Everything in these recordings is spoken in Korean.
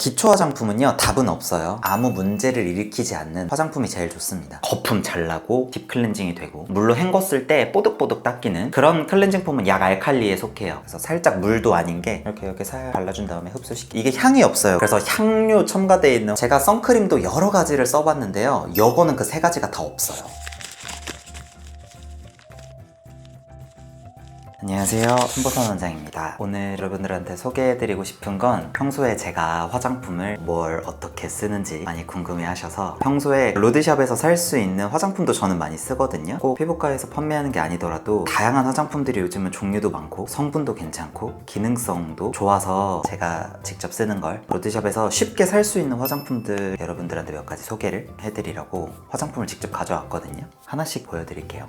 기초 화장품은요, 답은 없어요. 아무 문제를 일으키지 않는 화장품이 제일 좋습니다. 거품 잘 나고 딥 클렌징이 되고 물로 헹궜을 때 뽀득뽀득 닦이는 그런 클렌징 폼은 약 알칼리에 속해요. 그래서 살짝 물도 아닌 게 이렇게 살 발라준 다음에 흡수시키. 이게 향이 없어요. 그래서 향료 첨가되어 있는, 제가 선크림도 여러 가지를 써봤는데요, 요거는 그 세 가지가 다 없어요. 안녕하세요, 손보선 원장입니다. 오늘 여러분들한테 소개해드리고 싶은 건, 평소에 제가 화장품을 뭘 어떻게 쓰는지 많이 궁금해 하셔서, 평소에 로드샵에서 살 수 있는 화장품도 저는 많이 쓰거든요. 꼭 피부과에서 판매하는 게 아니더라도 다양한 화장품들이 요즘은 종류도 많고 성분도 괜찮고 기능성도 좋아서 제가 직접 쓰는 걸, 로드샵에서 쉽게 살 수 있는 화장품들 여러분들한테 몇 가지 소개를 해드리려고 화장품을 직접 가져왔거든요. 하나씩 보여드릴게요.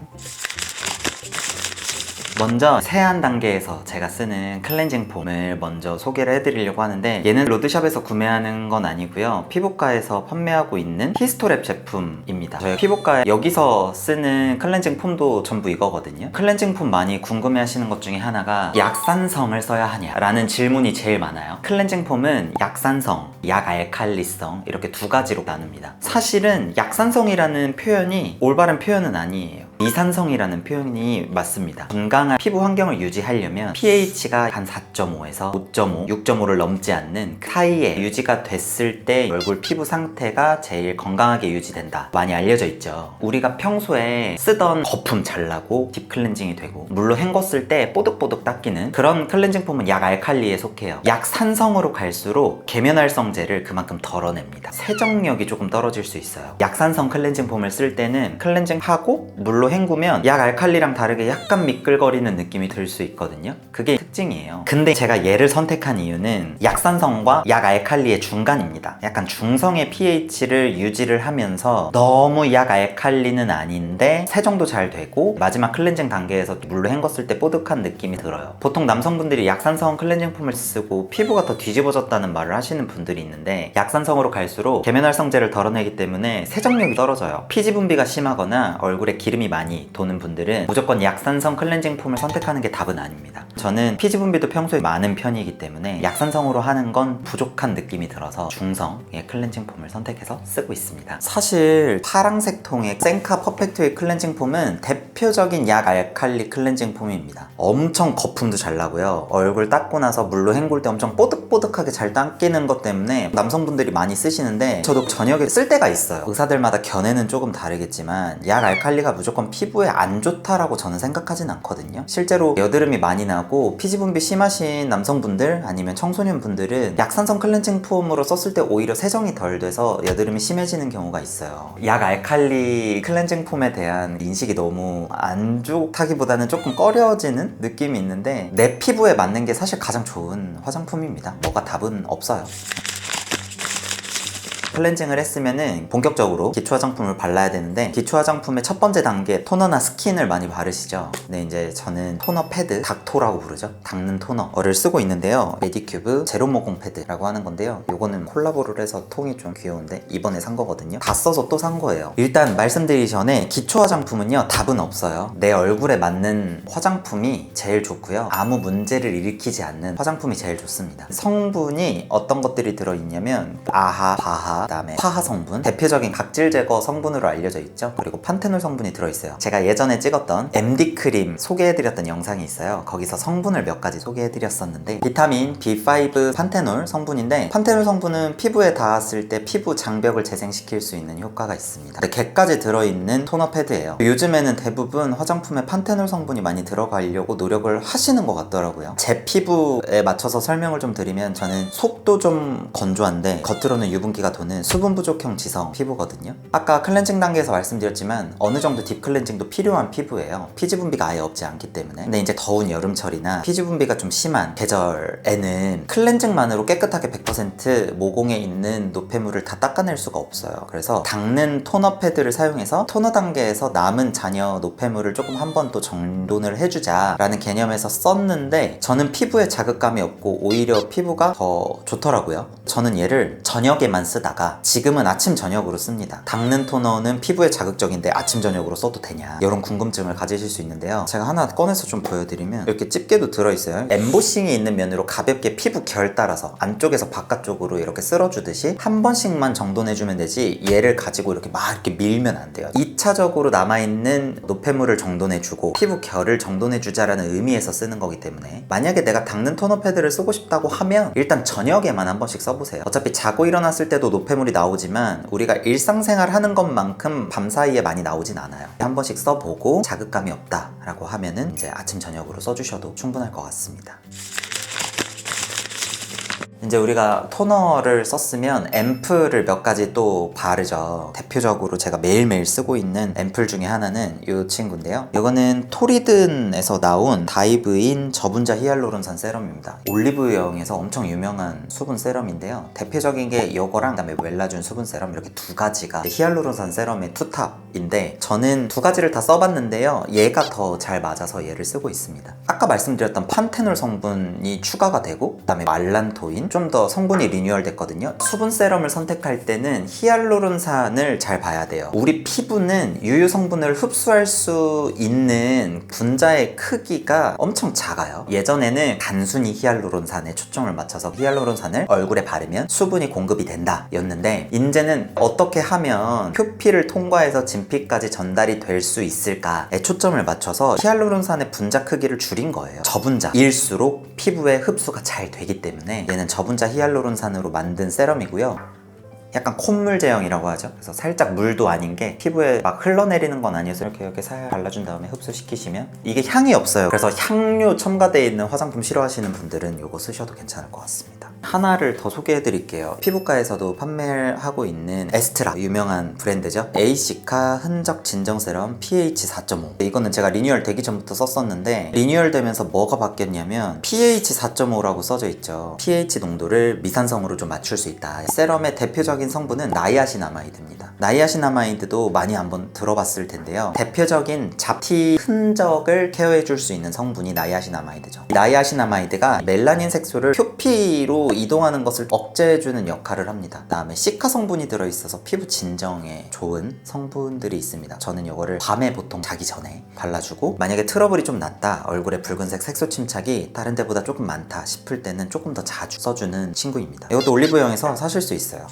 먼저 세안 단계에서 제가 쓰는 클렌징 폼을 먼저 소개를 해드리려고 하는데, 얘는 로드샵에서 구매하는 건 아니고요, 피부과에서 판매하고 있는 히스토랩 제품입니다. 저희 피부과에 여기서 쓰는 클렌징 폼도 전부 이거거든요. 클렌징 폼 많이 궁금해 하시는 것 중에 하나가 약산성을 써야 하냐 라는 질문이 제일 많아요. 클렌징 폼은 약산성, 약알칼리성 이렇게 두 가지로 나눕니다. 사실은 약산성이라는 표현이 올바른 표현은 아니에요. 이산성이라는 표현이 맞습니다. 건강한 피부 환경을 유지하려면 pH가 한 4.5에서 5.5, 6.5를 넘지 않는 그 사이에 유지가 됐을 때 얼굴 피부 상태가 제일 건강하게 유지된다, 많이 알려져 있죠. 우리가 평소에 쓰던 거품 잘 나고 딥 클렌징이 되고 물로 헹궜을 때 뽀득뽀득 닦이는 그런 클렌징 폼은 약 알칼리에 속해요. 약산성으로 갈수록 계면활성제를 그만큼 덜어냅니다. 세정력이 조금 떨어질 수 있어요. 약산성 클렌징 폼을 쓸 때는 클렌징하고 물로 헹구면 약 알칼리랑 다르게 약간 미끌거리는 느낌이 들 수 있거든요. 그게 특징이에요. 근데 제가 얘를 선택한 이유는 약산성과 약 알칼리의 중간입니다. 약간 중성의 pH를 유지를 하면서 너무 약 알칼리는 아닌데 세정도 잘 되고 마지막 클렌징 단계에서 물로 헹궜을 때 뽀득한 느낌이 들어요. 보통 남성분들이 약산성 클렌징 폼을 쓰고 피부가 더 뒤집어졌다는 말을 하시는 분들이 있는데, 약산성으로 갈수록 계면활성제를 덜어내기 때문에 세정력이 떨어져요. 피지 분비가 심하거나 얼굴에 기름이 많이 도는 분들은 무조건 약산성 클렌징 폼을 선택하는 게 답은 아닙니다. 저는 피지 분비도 평소에 많은 편이기 때문에 약산성으로 하는 건 부족한 느낌이 들어서 중성의 클렌징 폼을 선택해서 쓰고 있습니다. 사실 파랑색 통의 센카 퍼펙트웨이 클렌징 폼은 대표적인 약 알칼리 클렌징 폼입니다. 엄청 거품도 잘 나고요, 얼굴 닦고 나서 물로 헹굴 때 엄청 뽀득뽀득하게 잘 닦이는 것 때문에 남성분들이 많이 쓰시는데, 저도 저녁에 쓸 때가 있어요. 의사들마다 견해는 조금 다르겠지만 약 알칼리가 무조건 피부에 안 좋다라고 저는 생각하진 않거든요. 실제로 여드름이 많이 나고 피지 분비 심하신 남성분들 아니면 청소년분들은 약산성 클렌징 폼으로 썼을 때 오히려 세정이 덜 돼서 여드름이 심해지는 경우가 있어요. 약 알칼리 클렌징 폼에 대한 인식이 너무 안 좋다기보다는 조금 꺼려지는 느낌이 있는데, 내 피부에 맞는 게 사실 가장 좋은 화장품입니다. 뭐가 답은 없어요. 클렌징을 했으면은 본격적으로 기초 화장품을 발라야 되는데, 기초 화장품의 첫 번째 단계 토너나 스킨을 많이 바르시죠. 근데 이제 저는 토너 패드, 닥토라고 부르죠. 닦는 토너를 쓰고 있는데요, 메디큐브 제로모공 패드라고 하는 건데요, 요거는 콜라보를 해서 통이 좀 귀여운데 이번에 산 거거든요. 다 써서 또 산 거예요. 일단 말씀드리기 전에 기초 화장품은요, 답은 없어요. 내 얼굴에 맞는 화장품이 제일 좋고요, 아무 문제를 일으키지 않는 화장품이 제일 좋습니다. 성분이 어떤 것들이 들어있냐면 아하, 바하, 그다음에 파하 성분, 대표적인 각질 제거 성분으로 알려져 있죠. 그리고 판테놀 성분이 들어있어요. 제가 예전에 찍었던 MD 크림 소개해드렸던 영상이 있어요. 거기서 성분을 몇 가지 소개해드렸었는데, 비타민 B5 판테놀 성분인데, 판테놀 성분은 피부에 닿았을 때 피부 장벽을 재생시킬 수 있는 효과가 있습니다. 근데 걔까지 들어있는 토너 패드예요. 요즘에는 대부분 화장품에 판테놀 성분이 많이 들어가려고 노력을 하시는 것 같더라고요. 제 피부에 맞춰서 설명을 좀 드리면, 저는 속도 좀 건조한데 겉으로는 유분기가 도는 수분 부족형 지성 피부거든요. 아까 클렌징 단계에서 말씀드렸지만 어느 정도 딥 클렌징도 필요한 피부예요. 피지 분비가 아예 없지 않기 때문에. 근데 이제 더운 여름철이나 피지 분비가 좀 심한 계절에는 클렌징만으로 깨끗하게 100% 모공에 있는 노폐물을 다 닦아낼 수가 없어요. 그래서 닦는 토너 패드를 사용해서 토너 단계에서 남은 잔여 노폐물을 조금 한 번 또 정돈을 해주자 라는 개념에서 썼는데, 저는 피부에 자극감이 없고 오히려 피부가 더 좋더라고요. 저는 얘를 저녁에만 쓰다가 쓰다가 지금은 아침 저녁으로 씁니다. 닦는 토너는 피부에 자극적인데 아침 저녁으로 써도 되냐, 이런 궁금증을 가지실 수 있는데요. 제가 하나 꺼내서 좀 보여드리면 이렇게 집게도 들어있어요. 엠보싱이 있는 면으로 가볍게 피부 결 따라서 안쪽에서 바깥쪽으로 이렇게 쓸어주듯이 한 번씩만 정돈해주면 되지, 얘를 가지고 이렇게 막 이렇게 밀면 안 돼요. 2차적으로 남아있는 노폐물을 정돈해주고 피부 결을 정돈해주자라는 의미에서 쓰는 거기 때문에, 만약에 내가 닦는 토너 패드를 쓰고 싶다고 하면 일단 저녁에만 한 번씩 써보세요. 어차피 자고 일어났을 때도 노폐물이 나오지만 우리가 일상생활 하는 것만큼 밤사이에 많이 나오진 않아요. 한 번씩 써보고 자극감이 없다 라고 하면은 이제 아침 저녁으로 써주셔도 충분할 것 같습니다. 이제 우리가 토너를 썼으면 앰플을 몇 가지 또 바르죠. 대표적으로 제가 매일매일 쓰고 있는 앰플 중에 하나는 이 친구인데요. 이거는 토리든에서 나온 다이브인 저분자 히알루론산 세럼입니다. 올리브영에서 엄청 유명한 수분 세럼인데요. 대표적인 게 이거랑 그다음에 웰라준 수분 세럼, 이렇게 두 가지가 히알루론산 세럼의 투탑인데, 저는 두 가지를 다 써봤는데요. 얘가 더 잘 맞아서 얘를 쓰고 있습니다. 아까 말씀드렸던 판테놀 성분이 추가가 되고, 그다음에 말란토인, 좀 더 성분이 리뉴얼 됐거든요. 수분 세럼을 선택할 때는 히알루론산을 잘 봐야 돼요. 우리 피부는 유효 성분을 흡수할 수 있는 분자의 크기가 엄청 작아요. 예전에는 단순히 히알루론산에 초점을 맞춰서 히알루론산을 얼굴에 바르면 수분이 공급이 된다 였는데, 이제는 어떻게 하면 표피를 통과해서 진피까지 전달이 될 수 있을까에 초점을 맞춰서 히알루론산의 분자 크기를 줄인 거예요. 저분자일수록 피부에 흡수가 잘 되기 때문에 얘는 저분자 히알루론산으로 만든 세럼이고요. 약간 콧물 제형이라고 하죠. 그래서 살짝 물도 아닌 게 피부에 막 흘러내리는 건 아니어서 이렇게 살 발라준 다음에 흡수시키시면, 이게 향이 없어요. 그래서 향료 첨가되어 있는 화장품 싫어하시는 분들은 이거 쓰셔도 괜찮을 것 같습니다. 하나를 더 소개해 드릴게요. 피부과에서도 판매하고 있는 에스트라, 유명한 브랜드죠. 에이시카 흔적 진정 세럼 pH 4.5. 이거는 제가 리뉴얼 되기 전부터 썼었는데, 리뉴얼 되면서 뭐가 바뀌었냐면 pH 4.5라고 써져 있죠. pH 농도를 미산성으로 좀 맞출 수 있다. 세럼의 대표적인 성분은 나이아신아마이드입니다. 나이아신아마이드도 많이 한번 들어봤을 텐데요. 대표적인 잡티 흔적을 케어해 줄 수 있는 성분이 나이아신아마이드죠. 나이아신아마이드가 멜라닌 색소를 표피로 이동하는 것을 억제해주는 역할을 합니다. 그다음에 시카 성분이 들어있어서 피부 진정에 좋은 성분들이 있습니다. 저는 이거를 밤에 보통 자기 전에 발라주고, 만약에 트러블이 좀 났다, 얼굴에 붉은색 색소 침착이 다른 데보다 조금 많다 싶을 때는 조금 더 자주 써주는 친구입니다. 이것도 올리브영에서 사실 수 있어요.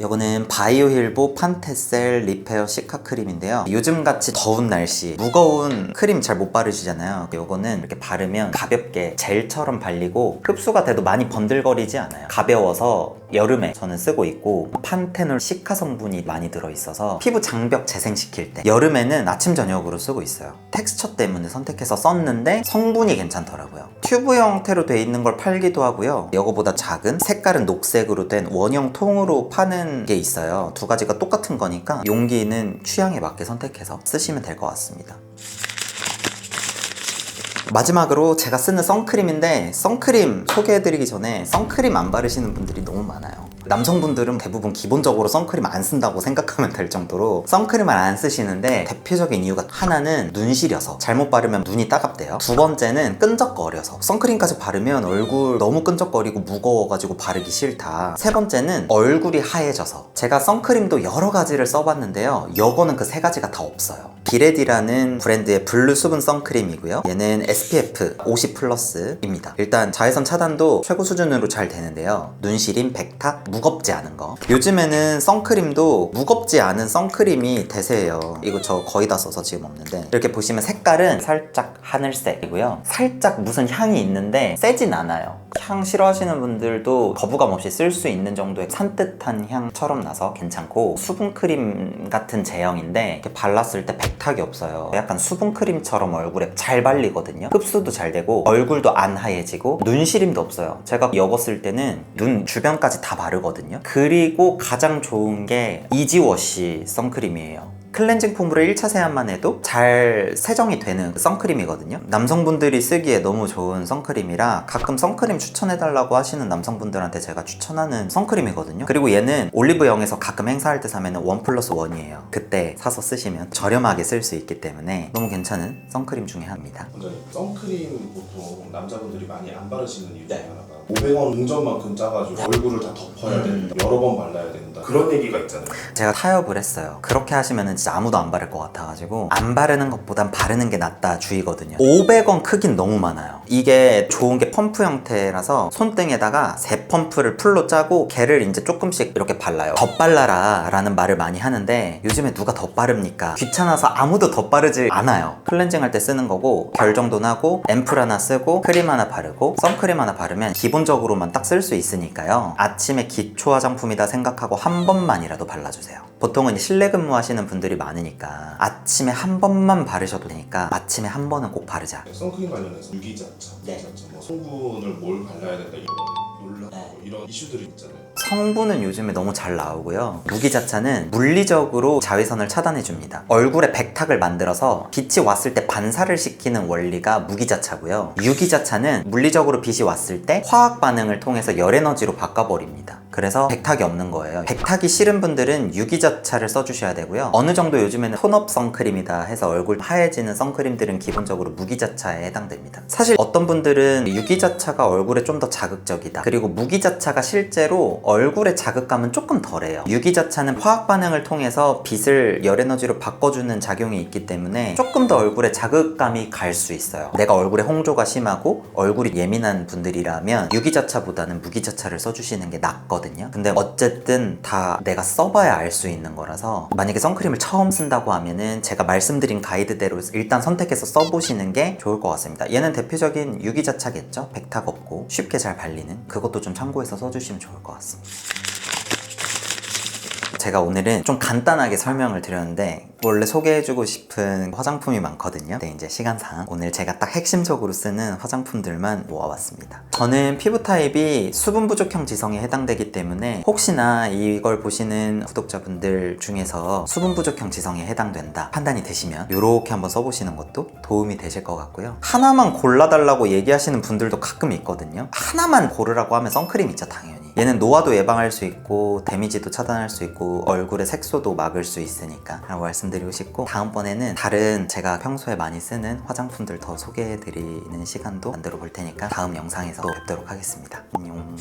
이거는 바이오힐보 판테셀 리페어 시카 크림인데요. 요즘같이 더운 날씨 무거운 크림 잘 못 바르시잖아요. 이거는 이렇게 바르면 가볍게 젤처럼 발리고 흡수가 돼도 많이 번들거리지 않아요. 가벼워서 여름에 저는 쓰고 있고, 판테놀 시카 성분이 많이 들어있어서 피부 장벽 재생시킬 때 여름에는 아침 저녁으로 쓰고 있어요. 텍스처 때문에 선택해서 썼는데 성분이 괜찮더라고요. 튜브 형태로 돼 있는 걸 팔기도 하고요. 이거보다 작은 색깔은 녹색으로 된 원형 통으로 파는 게 있어요. 두 가지가 똑같은 거니까 용기는 취향에 맞게 선택해서 쓰시면 될 것 같습니다. 마지막으로 제가 쓰는 선크림인데, 선크림 소개해드리기 전에 선크림 안 바르시는 분들이 너무 많아요. 남성분들은 대부분 기본적으로 선크림 안 쓴다고 생각하면 될 정도로 선크림을 안 쓰시는데, 대표적인 이유가 하나는 눈 시려서 잘못 바르면 눈이 따갑대요. 두 번째는 끈적거려서, 선크림까지 바르면 얼굴 너무 끈적거리고 무거워가지고 바르기 싫다. 세 번째는 얼굴이 하얘져서. 제가 선크림도 여러 가지를 써봤는데요, 요거는 그 세 가지가 다 없어요. 비레디라는 브랜드의 블루 수분 선크림이고요. 얘는 SPF 50+입니다. 일단 자외선 차단도 최고 수준으로 잘 되는데요. 눈시림, 백탁, 무겁지 않은 거. 요즘에는 선크림도 무겁지 않은 선크림이 대세예요. 이거 저 거의 다 써서 지금 없는데, 이렇게 보시면 색깔은 살짝 하늘색이고요. 살짝 무슨 향이 있는데 세진 않아요. 향 싫어하시는 분들도 거부감 없이 쓸 수 있는 정도의 산뜻한 향처럼 나서 괜찮고, 수분크림 같은 제형인데 이렇게 발랐을 때 백탁이 없어요. 약간 수분크림처럼 얼굴에 잘 발리거든요. 흡수도 잘 되고 얼굴도 안 하얘지고 눈시림도 없어요. 제가 이거 쓸 때는 눈 주변까지 다 바르거든요. 그리고 가장 좋은 게 이지워시 선크림이에요. 클렌징 폼으로 1차 세안만 해도 잘 세정이 되는 선크림이거든요. 남성분들이 쓰기에 너무 좋은 선크림이라 가끔 선크림 추천해달라고 하시는 남성분들한테 제가 추천하는 선크림이거든요. 그리고 얘는 올리브영에서 가끔 행사할 때 사면 1+1이에요. 그때 사서 쓰시면 저렴하게 쓸 수 있기 때문에 너무 괜찮은 선크림 중에 하나입니다. 원장님, 선크림 보통 남자분들이 많이 안 바르시는 이유 중에 하나가 500원 동전만큼 짜가지고 얼굴을 다 덮어야 된다, 여러 번 발라야 된다, 그런 얘기가 있잖아요. 제가 타협을 했어요. 그렇게 하시면 진짜 아무도 안 바를 것 같아가지고 안 바르는 것보단 바르는 게 낫다 주의거든요. 500원 크긴 너무 많아요. 이게 좋은 게 펌프 형태라서 손등에다가 3펌프를 풀로 짜고 걔를 이제 조금씩 이렇게 발라요. 덧발라라 라는 말을 많이 하는데 요즘에 누가 덧바릅니까? 귀찮아서 아무도 덧바르지 않아요. 클렌징 할 때 쓰는 거고 결 정도 나고 앰플 하나 쓰고 크림 하나 바르고 선크림 하나 바르면 기본적으로만 딱 쓸 수 있으니까요. 아침에 기초 화장품이다 생각하고 한 번만이라도 발라주세요. 보통은 실내 근무하시는 분들이 많으니까 아침에 한 번만 바르셔도 되니까 아침에 한 번은 꼭 바르자. 선크림 관련해서 유기자차, 무기자차, 뭐 성분을 뭘 발라야 된다 이런 논란, 이런 이슈들이 있잖아요. 성분은 요즘에 너무 잘 나오고요. 무기자차는 물리적으로 자외선을 차단해줍니다. 얼굴에 백탁을 만들어서 빛이 왔을 때 반사를 시키는 원리가 무기자차고요. 유기자차는 물리적으로 빛이 왔을 때 화학 반응을 통해서 열 에너지로 바꿔버립니다. 그래서 백탁이 없는 거예요. 백탁이 싫은 분들은 유기자차를 써주셔야 되고요. 어느 정도 요즘에는 톤업 선크림이다 해서 얼굴 하얘지는 선크림들은 기본적으로 무기자차에 해당됩니다. 사실 어떤 분들은 유기자차가 얼굴에 좀 더 자극적이다, 그리고 무기자차가 실제로 얼굴의 자극감은 조금 덜해요. 유기자차는 화학 반응을 통해서 빛을 열 에너지로 바꿔주는 작용이 있기 때문에 조금 더 얼굴에 자극감이 갈 수 있어요. 내가 얼굴에 홍조가 심하고 얼굴이 예민한 분들이라면 유기자차보다는 무기자차를 써주시는 게 낫거든요. 근데 어쨌든 다 내가 써봐야 알 수 있는 거라서 만약에 선크림을 처음 쓴다고 하면은 제가 말씀드린 가이드대로 일단 선택해서 써보시는 게 좋을 것 같습니다. 얘는 대표적인 유기자차겠죠? 백탁 없고 쉽게 잘 발리는, 그것도 좀 참고해서 써주시면 좋을 것 같습니다. 제가 오늘은 좀 간단하게 설명을 드렸는데 원래 소개해주고 싶은 화장품이 많거든요. 근데 이제 시간상 오늘 제가 딱 핵심적으로 쓰는 화장품들만 모아봤습니다. 저는 피부 타입이 수분 부족형 지성에 해당되기 때문에 혹시나 이걸 보시는 구독자분들 중에서 수분 부족형 지성에 해당된다 판단이 되시면 이렇게 한번 써보시는 것도 도움이 되실 것 같고요. 하나만 골라달라고 얘기하시는 분들도 가끔 있거든요. 하나만 고르라고 하면 선크림 있죠, 당연히. 얘는 노화도 예방할 수 있고 데미지도 차단할 수 있고 얼굴의 색소도 막을 수 있으니까 라고 말씀드리고 싶고, 다음번에는 다른 제가 평소에 많이 쓰는 화장품들 더 소개해드리는 시간도 만들어 볼 테니까 다음 영상에서 또 뵙도록 하겠습니다. 안녕.